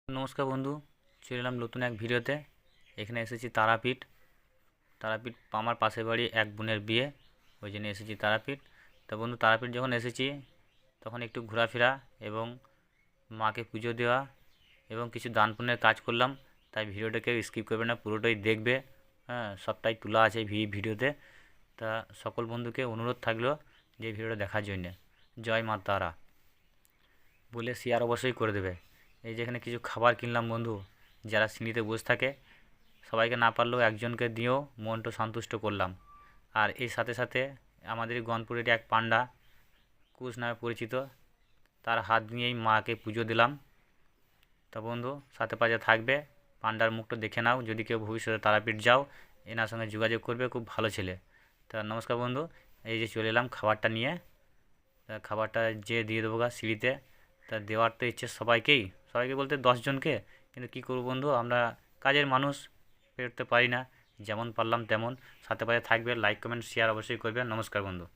নমস্কার বন্ধু, চলে এলাম নতুন এক ভিডিওতে। এখানে এসেছি তারাপীঠ। আমার পাশের বাড়ি এক বোনের বিয়ে, ওই জন্য এসেছি তারাপীঠ। তা বন্ধু, তারাপীঠ যখন এসেছি তখন একটু ঘোরাফেরা এবং মাকে পুজো দেওয়া এবং কিছু দান পুণ্যের কাজ করলাম। তাই ভিডিওটাকে স্কিপ করবে না, পুরোটাই দেখবে। হ্যাঁ, সবটাই তোলা আছে ভিডিওতে। তা সকল বন্ধুকে অনুরোধ থাকলো যে ভিডিওটা দেখার জন্যে। জয় মা তারা বলে শেয়ার অবশ্যই করে দেবে। এই যেখানে কিছু খাবার কিনলাম বন্ধু, যারা সিঁড়িতে বসে থাকে সবাইকে না পারলেও একজনকে দিয়েও মনটা সন্তুষ্ট করলাম। আর এর সাথে সাথে আমাদের গনপুরের এক পান্ডা, কুশ নামে পরিচিত, তার হাত নিয়েই মাকে পুজো দিলাম। তা বন্ধু, সাথে পাশে থাকবে, পান্ডার মুখটা দেখে নাও। যদি কেউ ভবিষ্যতে তারাপীঠ যাও, এনার সঙ্গে যোগাযোগ করবে, খুব ভালো ছেলে। তা নমস্কার বন্ধু, এই যে চলে এলাম খাবারটা নিয়ে। তা খাবারটা যে দিয়ে দেবো গা সিঁড়িতে। তা দেওয়ার তো ইচ্ছে সবাইকে বলতে 10 জনকে, কিন্তু কী করবো বন্ধু, আমরা কাজের মানুষ, পেরোতে পারি না। যেমন পারলাম তেমন। সাথে পাশে থাকবে, লাইক কমেন্ট শেয়ার অবশ্যই করবে। নমস্কার বন্ধু।